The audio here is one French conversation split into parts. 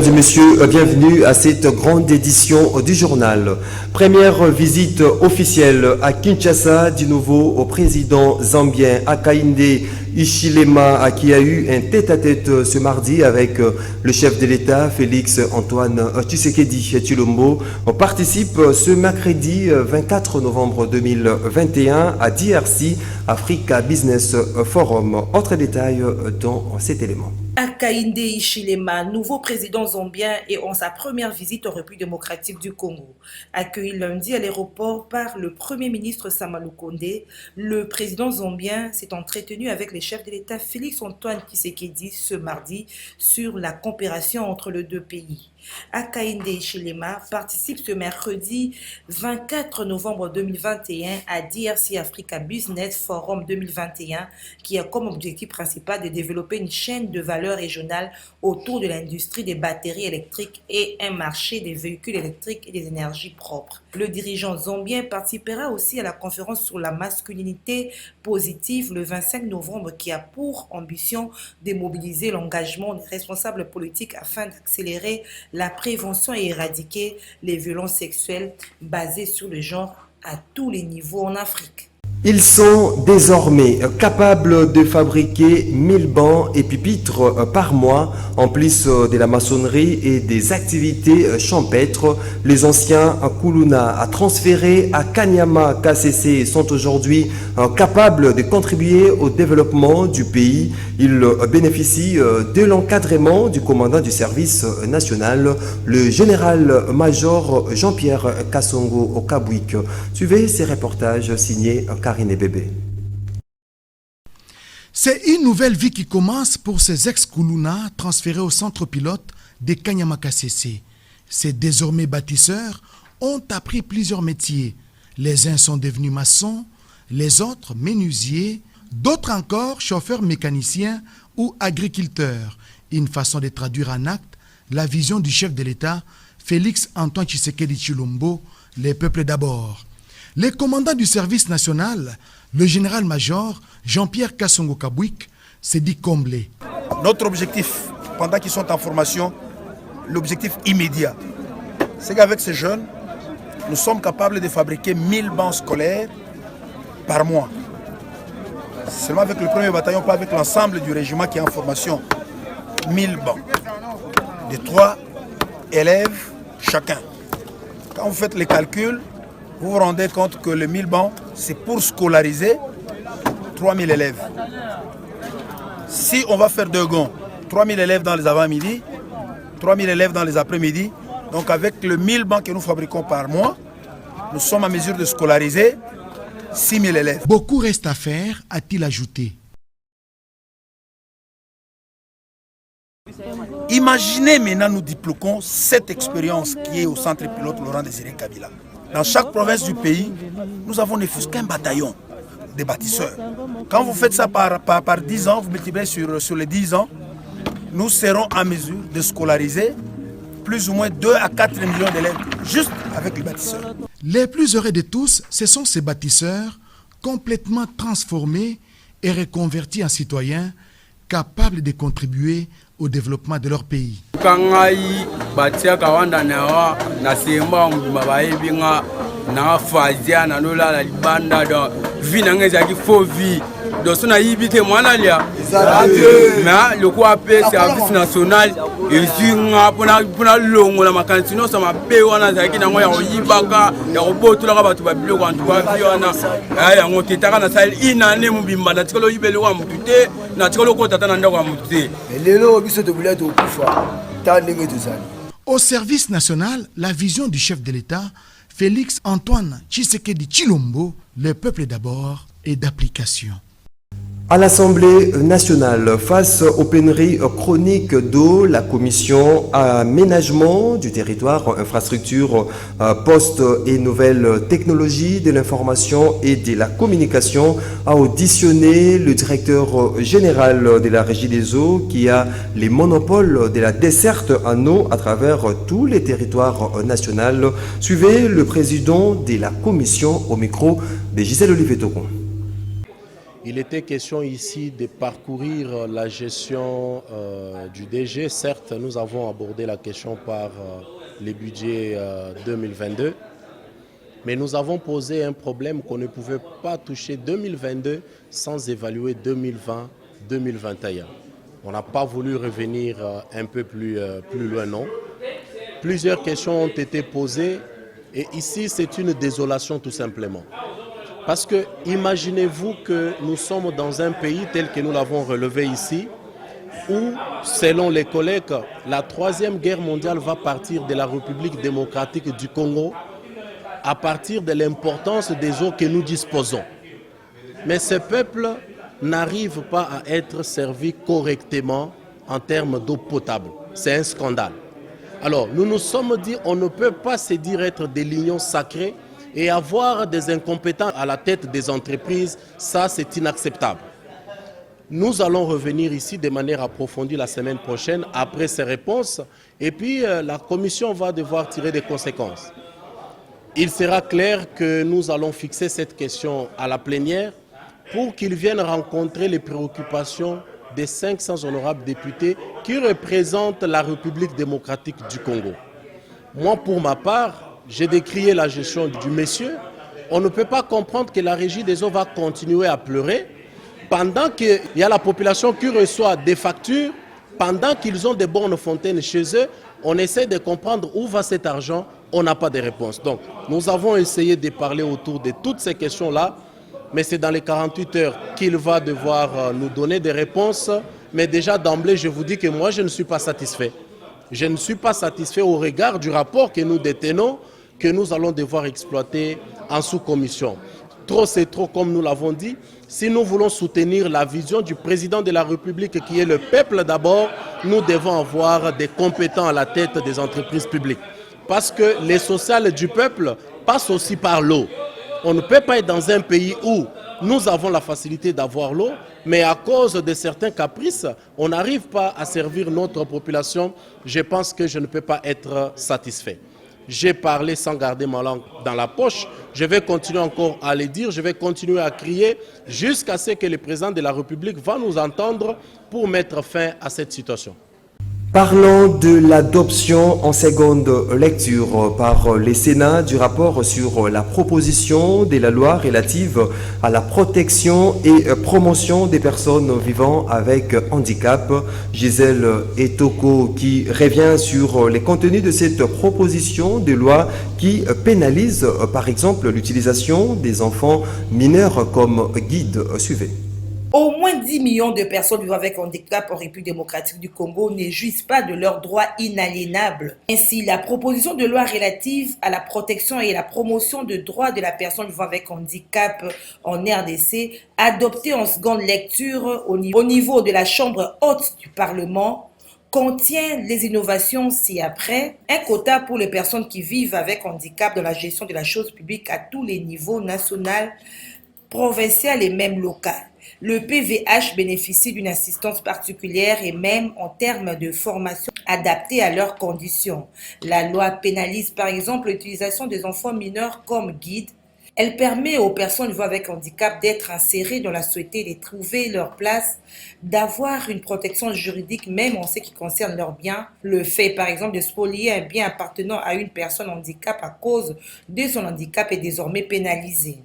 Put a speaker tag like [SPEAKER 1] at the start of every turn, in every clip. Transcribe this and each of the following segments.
[SPEAKER 1] Mesdames et messieurs, bienvenue à cette grande édition du journal. Première visite officielle à Kinshasa du nouveau président zambien Hakainde Hichilema, qui a eu un tête-à-tête ce mardi avec le chef de l'État Félix Antoine Tshisekedi Tshilombo. On participe ce mercredi 24 novembre 2021 à DRC Africa Business Forum. Autre détail dans cet élément.
[SPEAKER 2] Hakainde Hichilema, nouveau président zambien et en sa première visite en République démocratique du Congo. Accueilli lundi à l'aéroport par le Premier ministre Sama Lukonde, le président zambien s'est entretenu avec les chefs de l'État Félix Antoine Tshisekedi ce mardi sur la coopération entre les deux pays. Hakainde Hichilema participe ce mercredi 24 novembre 2021 à DRC Africa Business Forum 2021 qui a comme objectif principal de développer une chaîne de valeur régionale autour de l'industrie des batteries électriques et un marché des véhicules électriques et des énergies propres. Le dirigeant zambien participera aussi à la conférence sur la masculinité positive le 25 novembre qui a pour ambition de mobiliser l'engagement des responsables politiques afin d'accélérer la prévention et éradiquer les violences sexuelles basées sur le genre à tous les niveaux en Afrique.
[SPEAKER 1] Ils sont désormais capables de fabriquer 1000 bancs et pupitres par mois, en plus de la maçonnerie et des activités champêtres. Les anciens Kuluna transférés à Kanyama KCC sont aujourd'hui capables de contribuer au développement du pays. Ils bénéficient de l'encadrement du commandant du service national, le général-major Jean-Pierre Kassongo Okabouik. Suivez ces reportages signés Karine Bébé.
[SPEAKER 3] C'est une nouvelle vie qui commence pour ces ex-Kuluna transférés au centre pilote de Kanyama KCC. Ces désormais bâtisseurs ont appris plusieurs métiers. Les uns sont devenus maçons, les autres menuisiers, d'autres encore chauffeurs mécaniciens ou agriculteurs. Une façon de traduire en acte la vision du chef de l'État, Félix Antoine Tshisekedi Tshilombo, les peuples d'abord. Les commandants du service national, le général-major Jean-Pierre Kassongo Okabouik, s'est dit comblé.
[SPEAKER 4] Notre objectif, pendant qu'ils sont en formation, l'objectif immédiat, c'est qu'avec ces jeunes, nous sommes capables de fabriquer 1000 bancs scolaires par mois. Seulement avec le premier bataillon, pas avec l'ensemble du régiment qui est en formation. 1000 bancs. De 3 élèves chacun. Quand vous faites les calculs, vous vous rendez compte que le 1000 bancs, c'est pour scolariser 3000 élèves. Si on va faire 2 gonds, 3000 élèves dans les avant-midi, 3000 élèves dans les après-midi, donc avec le 1000 bancs que nous fabriquons par mois, nous sommes en mesure de scolariser 6000 élèves.
[SPEAKER 3] Beaucoup reste à faire, a-t-il ajouté.
[SPEAKER 4] Imaginez maintenant, nous diploquons cette expérience qui est au centre pilote Laurent Désiré Kabila. Dans chaque province du pays, nous avons ne fût-ce qu'un bataillon de bâtisseurs. Quand vous faites ça par 10 ans, vous multipliez sur les 10 ans, nous serons en mesure de scolariser plus ou moins 2 à 4 millions d'élèves juste avec les bâtisseurs.
[SPEAKER 3] Les plus heureux de tous, ce sont ces bâtisseurs complètement transformés et reconvertis en citoyens capables de contribuer au développement de leur pays.
[SPEAKER 5] Donc on a évité moi là mais le quoi appelle service national et sur pour longo la makanino ça m'a payé wana zaki na ngoya oyibaka ya roboto la ba tu ba biloko en tout cas viona ya ngoteta kana sale inane mubimba na tikolo yibele wa mutute na tikolo ko tata na ndako wa mutute
[SPEAKER 6] lelo biso to bulatu okufa ta ndenge tozali.
[SPEAKER 3] Au service national, la vision du chef de l'État Félix Antoine Tshisekedi Tshilombo, le peuple d'abord et d'application.
[SPEAKER 1] À l'Assemblée nationale, face aux pénuries chroniques d'eau, la commission aménagement du territoire, infrastructure, postes et nouvelles technologies de l'information et de la communication a auditionné le directeur général de la Régie des eaux qui a les monopoles de la desserte en eau à travers tous les territoires nationaux. Suivez le président de la commission au micro de Gisèle Olivier Tocon.
[SPEAKER 7] Il était question ici de parcourir la gestion du DG. Certes, nous avons abordé la question par les budgets 2022, mais nous avons posé un problème qu'on ne pouvait pas toucher 2022 sans évaluer 2020-2021. On n'a pas voulu revenir un peu plus loin, non. Plusieurs questions ont été posées et ici c'est une désolation tout simplement. Parce que imaginez-vous que nous sommes dans un pays tel que nous l'avons relevé ici, où, selon les collègues, la Troisième Guerre mondiale va partir de la République démocratique du Congo à partir de l'importance des eaux que nous disposons. Mais ce peuple n'arrive pas à être servi correctement en termes d'eau potable. C'est un scandale. Alors, nous nous sommes dit, on ne peut pas se dire être des lignons sacrés et avoir des incompétents à la tête des entreprises, ça c'est inacceptable. Nous allons revenir ici de manière approfondie la semaine prochaine après ces réponses et puis la commission va devoir tirer des conséquences. Il sera clair que nous allons fixer cette question à la plénière pour qu'ils viennent rencontrer les préoccupations des 500 honorables députés qui représentent la République démocratique du Congo. Moi, pour ma part, j'ai décrié la gestion du monsieur. On ne peut pas comprendre que la régie des eaux va continuer à pleurer pendant qu'il y a la population qui reçoit des factures, pendant qu'ils ont des bornes fontaines chez eux. On essaie de comprendre où va cet argent, on n'a pas de réponse. Donc, nous avons essayé de parler autour de toutes ces questions-là, mais c'est dans les 48 heures qu'il va devoir nous donner des réponses. Mais déjà d'emblée, je vous dis que moi, je ne suis pas satisfait. Je ne suis pas satisfait au regard du rapport que nous détenons, que nous allons devoir exploiter en sous-commission. Trop, c'est trop, comme nous l'avons dit. Si nous voulons soutenir la vision du président de la République, qui est le peuple d'abord, nous devons avoir des compétents à la tête des entreprises publiques. Parce que l'essentiel du peuple passe aussi par l'eau. On ne peut pas être dans un pays où nous avons la facilité d'avoir l'eau, mais à cause de certains caprices, on n'arrive pas à servir notre population. Je pense que je ne peux pas être satisfait. J'ai parlé sans garder ma langue dans la poche. Je vais continuer encore à le dire, je vais continuer à crier jusqu'à ce que le président de la République va nous entendre pour mettre fin à cette situation.
[SPEAKER 1] Parlons de l'adoption en seconde lecture par le Sénat du rapport sur la proposition de la loi relative à la protection et promotion des personnes vivant avec handicap. Gisèle Etoko qui revient sur les contenus de cette proposition de loi qui pénalise par exemple l'utilisation des enfants mineurs comme guide. Suivez.
[SPEAKER 2] Au moins 10 millions de personnes vivant avec handicap en République démocratique du Congo ne jouissent pas de leurs droits inaliénables. Ainsi, la proposition de loi relative à la protection et la promotion des droits de la personne vivant avec handicap en RDC, adoptée en seconde lecture au niveau de la Chambre haute du Parlement, contient les innovations ci-après, un quota pour les personnes qui vivent avec handicap dans la gestion de la chose publique à tous les niveaux, national, provincial et même local. Le PVH bénéficie d'une assistance particulière et même en termes de formation adaptée à leurs conditions. La loi pénalise par exemple l'utilisation des enfants mineurs comme guides. Elle permet aux personnes vivant avec handicap d'être insérées dans la société, de trouver leur place, d'avoir une protection juridique même en ce qui concerne leurs biens. Le fait par exemple de spolier un bien appartenant à une personne handicap à cause de son handicap est désormais pénalisé.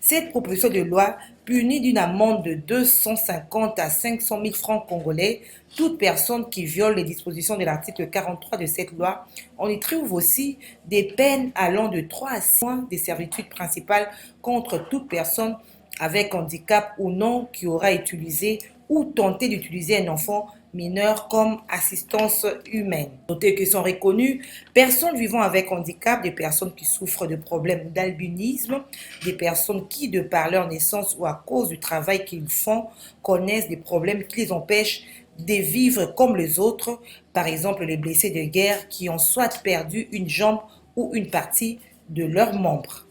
[SPEAKER 2] Cette proposition de loi punit d'une amende de 250 à 500 000 francs congolais toute personne qui viole les dispositions de l'article 43 de cette loi. On y trouve aussi des peines allant de 3 à 6 mois de servitude principale contre toute personne avec handicap ou non qui aura utilisé ou tenté d'utiliser un enfant mineur comme assistance humaine. Notez que sont reconnues personnes vivant avec handicap, des personnes qui souffrent de problèmes d'albinisme, des personnes qui, de par leur naissance ou à cause du travail qu'ils font, connaissent des problèmes qui les empêchent de vivre comme les autres, par exemple les blessés de guerre qui ont soit perdu une jambe ou une partie de leurs membres.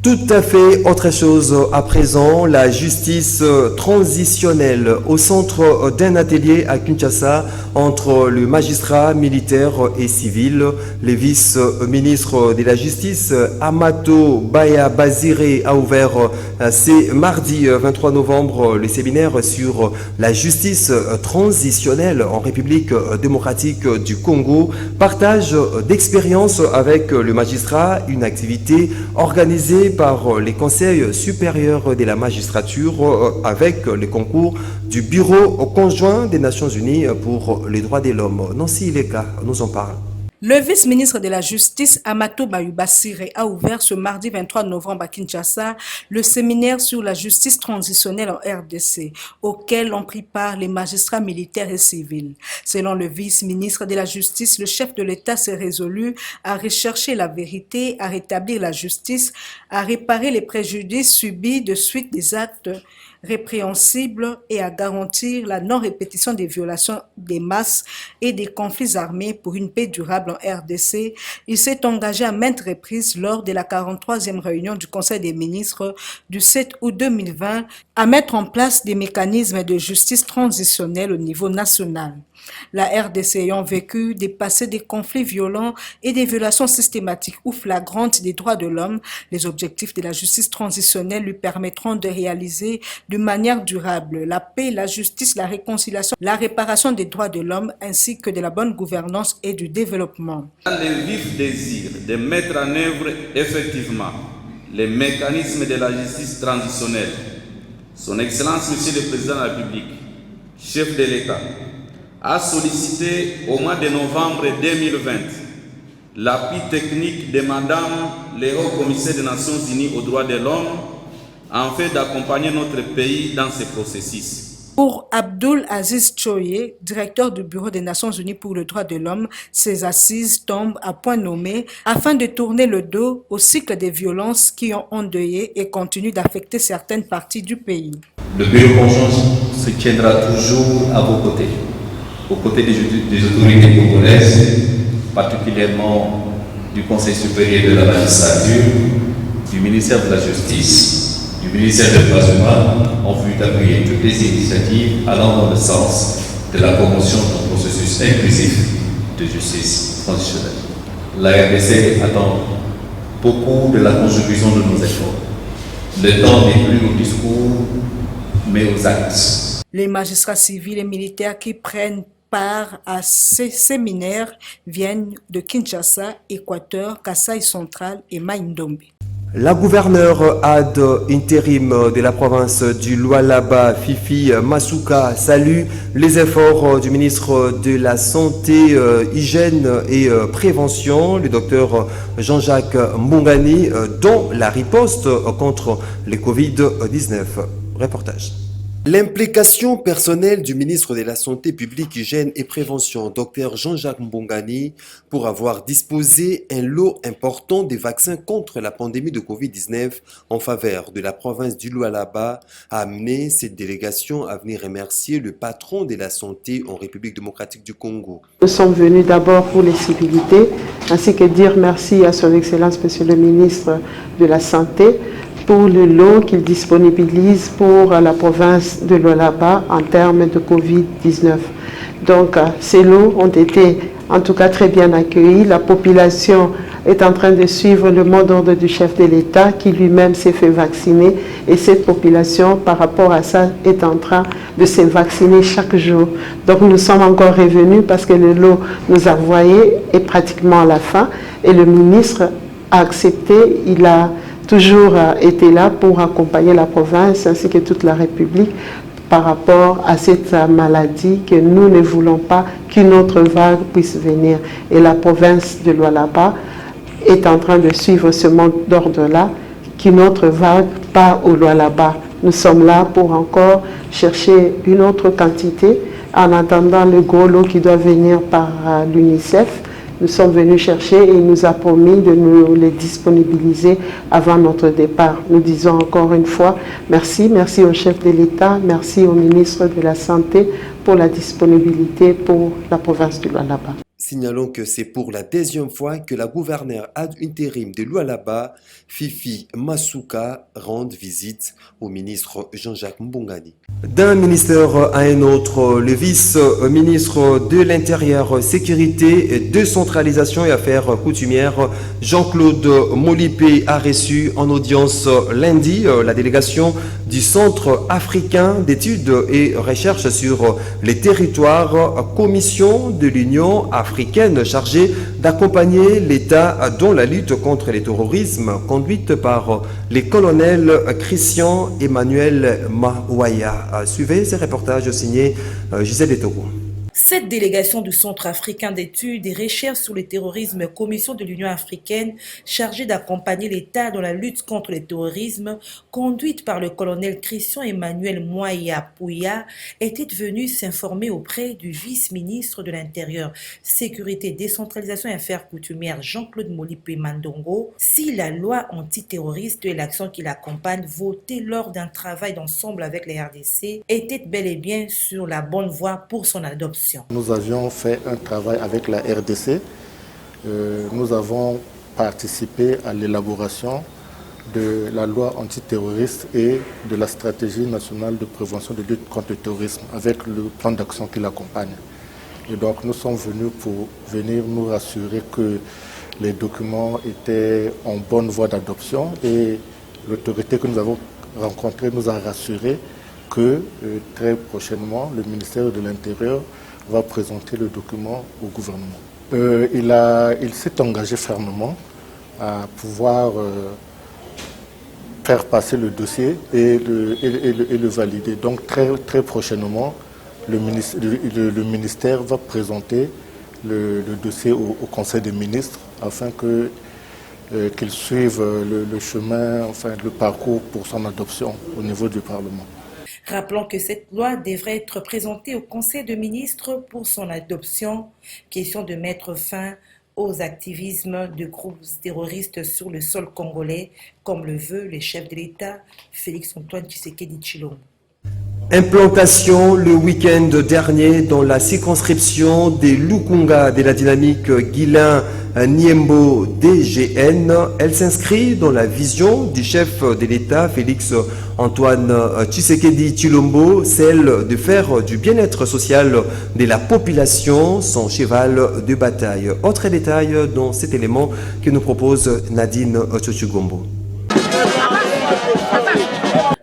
[SPEAKER 1] Tout à fait autre chose à présent, la justice transitionnelle au centre d'un atelier à Kinshasa entre le magistrat militaire et civil. Le vice-ministre de la Justice, Amato Baya Bazire, a ouvert ce mardi 23 novembre le séminaire sur la justice transitionnelle en République démocratique du Congo. Partage d'expérience avec le magistrat, une activité organisée par les conseils supérieurs de la magistrature avec le concours du Bureau conjoint des Nations Unies pour les droits de l'homme. Nancy Ileka nous en parle.
[SPEAKER 2] Le vice-ministre de la Justice, Amato Bayubasire, a ouvert ce mardi 23 novembre à Kinshasa le séminaire sur la justice transitionnelle en RDC, auquel ont pris part les magistrats militaires et civils. Selon le vice-ministre de la Justice, le chef de l'État s'est résolu à rechercher la vérité, à rétablir la justice, à réparer les préjudices subis de suite des actes répréhensibles et à garantir la non-répétition des violations des masses et des conflits armés pour une paix durable en RDC. Il s'est engagé à maintes reprises lors de la 43e réunion du Conseil des ministres du 7 août 2020 à mettre en place des mécanismes de justice transitionnelle au niveau national. La RDC ayant vécu des passés des conflits violents et des violations systématiques ou flagrantes des droits de l'homme, les objectifs de la justice transitionnelle lui permettront de réaliser de manière durable la paix, la justice, la réconciliation, la réparation des droits de l'homme ainsi que de la bonne gouvernance et du développement.
[SPEAKER 8] Le vif désir de mettre en œuvre effectivement les mécanismes de la justice transitionnelle, Son Excellence Monsieur le Président de la République, chef de l'État, a sollicité au mois de novembre 2020 l'appui technique de Madame le Haut-Commissaire des Nations Unies aux droits de l'homme afin d'accompagner notre pays dans ce processus.
[SPEAKER 2] Pour Abdul Aziz Choye, directeur du Bureau des Nations Unies pour le droit de l'homme, ces assises tombent à point nommé afin de tourner le dos au cycle des violences qui ont endeuillé et continuent d'affecter certaines parties du pays.
[SPEAKER 9] Le Bureau conjoint se tiendra toujours à vos côtés, aux côtés des autorités congolaises, particulièrement du Conseil supérieur de la magistrature, du ministère de la Justice, du ministère des droits humains, en vue d'appuyer toutes les initiatives allant dans le sens de la promotion d'un processus inclusif de justice transitionnelle. La RDC attend beaucoup de la contribution de nos efforts. Le temps n'est plus au discours, mais aux actes.
[SPEAKER 2] Les magistrats civils et militaires qui prennent part à ces séminaires viennent de Kinshasa, Équateur, Kasaï central et Maïndombe.
[SPEAKER 1] La gouverneure ad intérim de la province du Lualaba, Fifi Masuka, salue les efforts du ministre de la Santé, Hygiène et Prévention, le docteur Jean-Jacques Mbongani, dans la riposte contre le Covid-19. Reportage. L'implication personnelle du ministre de la Santé publique, Hygiène et Prévention, Dr Jean-Jacques Mbongani, pour avoir disposé un lot important de vaccins contre la pandémie de Covid-19 en faveur de la province du Lualaba, a amené cette délégation à venir remercier le patron de la santé en République démocratique du Congo.
[SPEAKER 10] Nous sommes venus d'abord pour les civilités, ainsi que dire merci à son Excellence Monsieur le ministre de la Santé, pour le lot qu'il disponibilise pour la province de Lualaba en termes de Covid-19. Donc ces lots ont été en tout cas très bien accueillis. La population est en train de suivre le mot d'ordre du chef de l'État qui lui-même s'est fait vacciner et cette population par rapport à ça est en train de se vacciner chaque jour. Donc nous sommes encore revenus parce que le lot nous a envoyé est pratiquement à la fin et le ministre a accepté, il a toujours été là pour accompagner la province ainsi que toute la République par rapport à cette maladie que nous ne voulons pas qu'une autre vague puisse venir. Et la province de Lualaba est en train de suivre ce mot d'ordre-là, qu'une autre vague part au Lualaba. Nous sommes là pour encore chercher une autre quantité en attendant le gros lot qui doit venir par l'UNICEF. Nous sommes venus chercher et il nous a promis de nous les disponibiliser avant notre départ. Nous disons encore une fois merci, merci au chef de l'État, merci au ministre de la Santé pour la disponibilité pour la province du Lualaba.
[SPEAKER 1] Signalons que c'est pour la 10e fois que la gouverneure ad intérim de Lualaba, Fifi Masuka, rend visite au ministre Jean-Jacques Mbongani. D'un ministère à un autre, le vice-ministre de l'Intérieur, Sécurité, Décentralisation et Affaires coutumières, Jean-Claude Molipé, a reçu en audience lundi la délégation du Centre africain d'études et recherches sur les territoires, commission de l'Union africaine chargée d'accompagner l'État dans la lutte contre le terrorisme, conduite par les colonels Christian Emmanuel Mawaya. Suivez ces reportages signés Gisèle Etogo.
[SPEAKER 2] Cette délégation du Centre africain d'études et recherches sur le terrorisme, commission de l'Union africaine chargée d'accompagner l'État dans la lutte contre le terrorisme, conduite par le colonel Christian Emmanuel Mawaya Pouya, était venue s'informer auprès du vice-ministre de l'Intérieur, Sécurité, Décentralisation et Affaires coutumières Jean-Claude Molipé Mandongo si la loi antiterroriste et l'action qui l'accompagne, votée lors d'un travail d'ensemble avec les RDC, était bel et bien sur la bonne voie pour son adoption.
[SPEAKER 11] Nous avions fait un travail avec la RDC. Nous avons participé à l'élaboration de la loi antiterroriste et de la stratégie nationale de prévention de lutte contre le terrorisme avec le plan d'action qui l'accompagne. Et donc nous sommes venus pour venir nous rassurer que les documents étaient en bonne voie d'adoption et l'autorité que nous avons rencontrée nous a rassuré que très prochainement le ministère de l'Intérieur va présenter le document au gouvernement. Il s'est engagé fermement à pouvoir faire passer le dossier et le valider. Donc très prochainement, le ministère va présenter le dossier au Conseil des ministres afin qu'ils suivent le chemin, enfin le parcours pour son adoption au niveau du Parlement.
[SPEAKER 2] Rappelons que cette loi devrait être présentée au Conseil des ministres pour son adoption. Question de mettre fin aux activismes de groupes terroristes sur le sol congolais, comme le veut le chef de l'État, Félix-Antoine Tshisekedi Tshilombo.
[SPEAKER 1] Implantation le week-end dernier dans la circonscription des Lukunga de la dynamique Guilain Niembo DGN. Elle s'inscrit dans la vision du chef de l'État, Félix-Antoine Tshisekedi Tshilombo, celle de faire du bien-être social de la population son cheval de bataille. Autre détail dans cet élément que nous propose Nadine Tchotchugombo.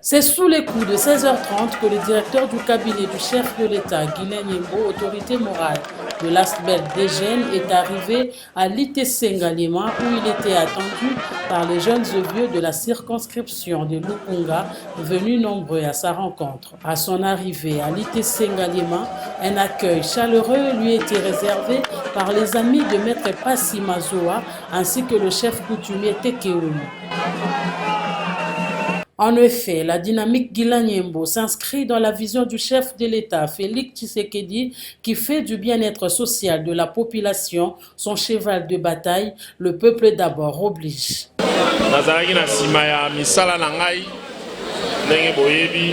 [SPEAKER 12] C'est sous les coups de 16h30 que le directeur du cabinet du chef de l'État, Guilain Niembo, autorité morale de l'Astbel DGN, est arrivé à l'ITC Ngalema où il était attendu par les jeunes et vieux de la circonscription de Lukunga, venus nombreux à sa rencontre. À son arrivée à l'ITC Ngalema, un accueil chaleureux lui était réservé par les amis de Maître Passi Mazoa ainsi que le chef coutumier Tekeumu. En effet, la dynamique Guilain Niembo s'inscrit dans la vision du chef de l'État, Félix Tshisekedi, qui fait du bien-être social de la population son cheval de bataille. Le peuple d'abord oblige.
[SPEAKER 13] Nazalaki na sima ya misala na ngai ndenge boyebi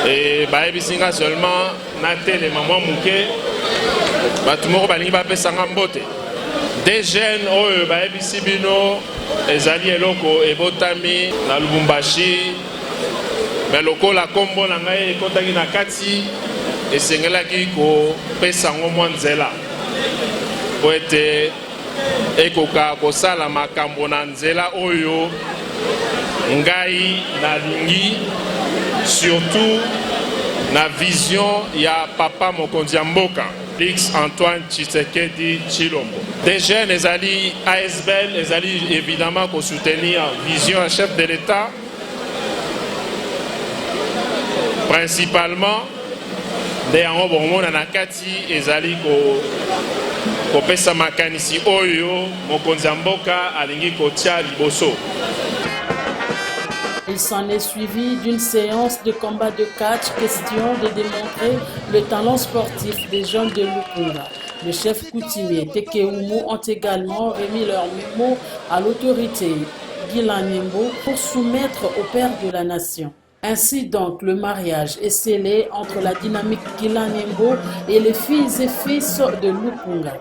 [SPEAKER 13] et bayebisi nga seulement na telema mwa muke bato moko balingi bapesanga mbote des jeunes oyo bayebisi bino ezali eloko ebotami na Lubumbashi me lokola kombo na ngai ekotaki na kati esengelaki kopesa ngo mwa nzela po ete ekoka kosala makambo na nzela oyo ngai nalingi surtout na vision ya papa mokonzi ya mboka Félix-Antoine Tshisekedi Tshilombo. Des jeunes, les alliés ASBL, les alliés évidemment pour soutenir la vision du chef de l'État, principalement des Angobomon Nakati, les alliés pour pesa makanisi oyo mokonzi ya mboka alingi kotia liboso.
[SPEAKER 12] Il s'en est suivi d'une séance de combat de catch, question de démontrer le talent sportif des jeunes de Lukunga. Le chef coutumier Tekeumu ont également remis leur mémo à l'autorité Guilain Niembo pour soumettre au père de la nation. Ainsi donc, le mariage est scellé entre la dynamique Guilain Nyembo et les filles et fils de Lukunga.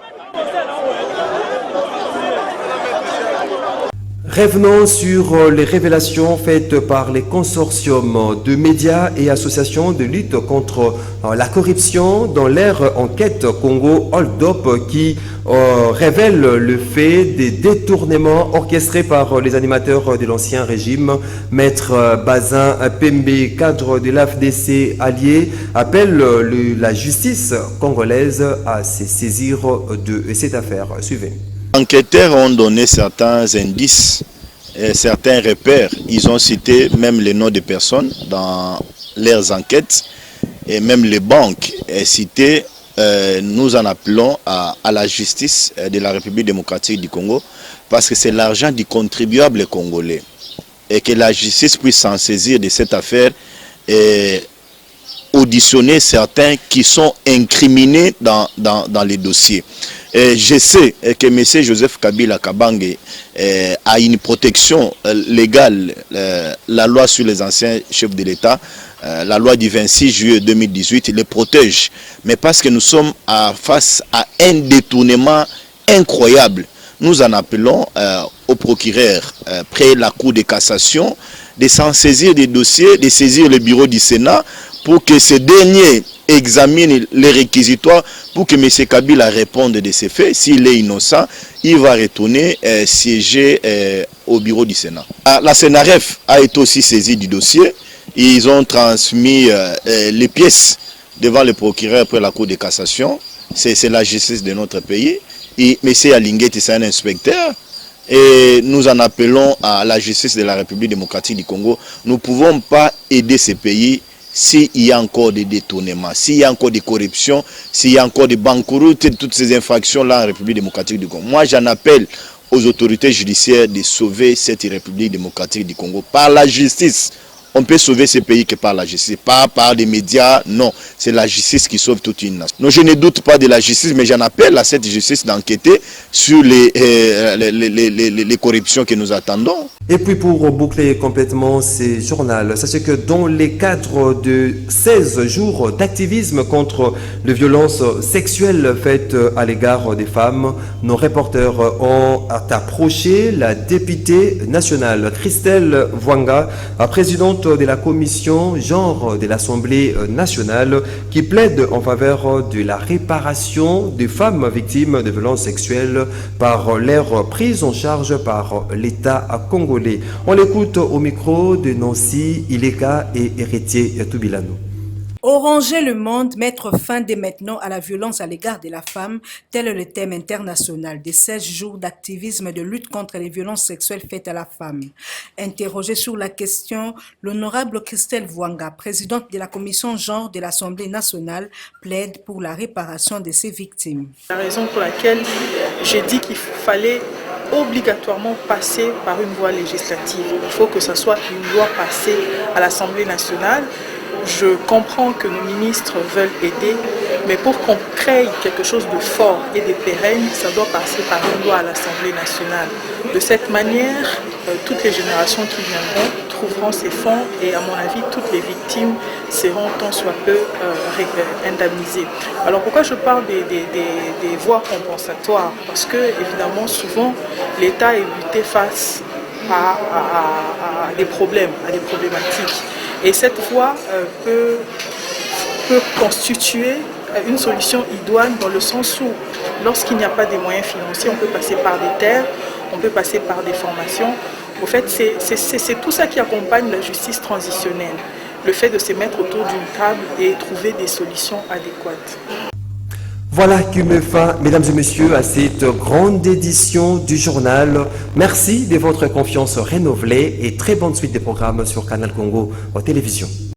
[SPEAKER 1] Revenons sur les révélations faites par les consortiums de médias et associations de lutte contre la corruption dans l'ère enquête Congo Hold Up qui révèle le fait des détournements orchestrés par les animateurs de l'ancien régime. Maître Bazin Pembe, cadre de l'AFDC allié, appelle la justice congolaise à se saisir de cette affaire. Suivez.
[SPEAKER 14] Les enquêteurs ont donné certains indices, certains repères. Ils ont cité même les noms des personnes dans leurs enquêtes et même les banques citées. Nous en appelons à la justice de la République démocratique du Congo parce que c'est l'argent du contribuable congolais et que la justice puisse s'en saisir de cette affaire et auditionner certains qui sont incriminés dans les dossiers. Je sais que M. Joseph Kabila Kabange a une protection légale, la loi sur les anciens chefs de l'État, la loi du 26 juillet 2018 les protège. Mais parce que nous sommes face à un détournement incroyable, nous en appelons au procureur près la Cour de cassation de s'en saisir des dossiers, de saisir le bureau du Sénat pour que ce dernier examine les réquisitoires pour que M. Kabila réponde de ces faits. S'il est innocent, il va retourner siéger au bureau du Sénat. La CNRF a été aussi saisie du dossier. Ils ont transmis les pièces devant le procureur après la Cour de cassation. C'est la justice de notre pays. Et M. Alinguet, c'est un inspecteur. Et nous en appelons à la justice de la République démocratique du Congo. Nous ne pouvons pas aider ces pays s'il y a encore des détournements, s'il y a encore des corruptions, s'il y a encore des banqueroutes, toutes ces infractions-là en République démocratique du Congo. Moi, j'en appelle aux autorités judiciaires de sauver cette République démocratique du Congo par la justice. On peut sauver ces pays que par la justice, pas par des médias, non. C'est la justice qui sauve toute une nation. Donc je ne doute pas de la justice, mais j'en appelle à cette justice d'enquêter sur les corruptions que nous attendons.
[SPEAKER 1] Et puis pour boucler complètement ces journaux, sachez que dans les cadres de 16 jours d'activisme contre les violences sexuelles faites à l'égard des femmes, nos reporters ont approché la députée nationale Christelle Vwanga, présidente de la commission genre de l'Assemblée nationale, qui plaide en faveur de la réparation des femmes victimes de violences sexuelles par leur prise en charge par l'État congolais. On l'écoute au micro de Nancy Ileka et Héritier Toubilano.
[SPEAKER 2] Oranger le monde, mettre fin dès maintenant à la violence à l'égard de la femme, tel est le thème international des 16 jours d'activisme de lutte contre les violences sexuelles faites à la femme. Interrogée sur la question, l'honorable Christelle Vwanga, présidente de la commission genre de l'Assemblée nationale, plaide pour la réparation de ces victimes.
[SPEAKER 15] La raison pour laquelle j'ai dit qu'il fallait obligatoirement passer par une voie législative. Il faut que ce soit une loi passée à l'Assemblée nationale. Je comprends que nos ministres veulent aider, mais pour qu'on crée quelque chose de fort et de pérenne, ça doit passer par une loi à l'Assemblée nationale. De cette manière, toutes les générations qui viendront trouveront ces fonds et à mon avis, toutes les victimes seront tant soit peu indemnisées. Alors pourquoi je parle des voies compensatoires? Parce que évidemment, souvent, l'État est buté face à des problèmes, à des problématiques. Et cette voie peut constituer une solution idoine dans le sens où, lorsqu'il n'y a pas de moyens financiers, on peut passer par des terres, on peut passer par des formations. Au fait, c'est tout ça qui accompagne la justice transitionnelle. Le fait de se mettre autour d'une table et trouver des solutions adéquates.
[SPEAKER 1] Voilà qui met fin, mesdames et messieurs, à cette grande édition du journal. Merci de votre confiance renouvelée et très bonne suite des programmes sur Canal Congo Télévision.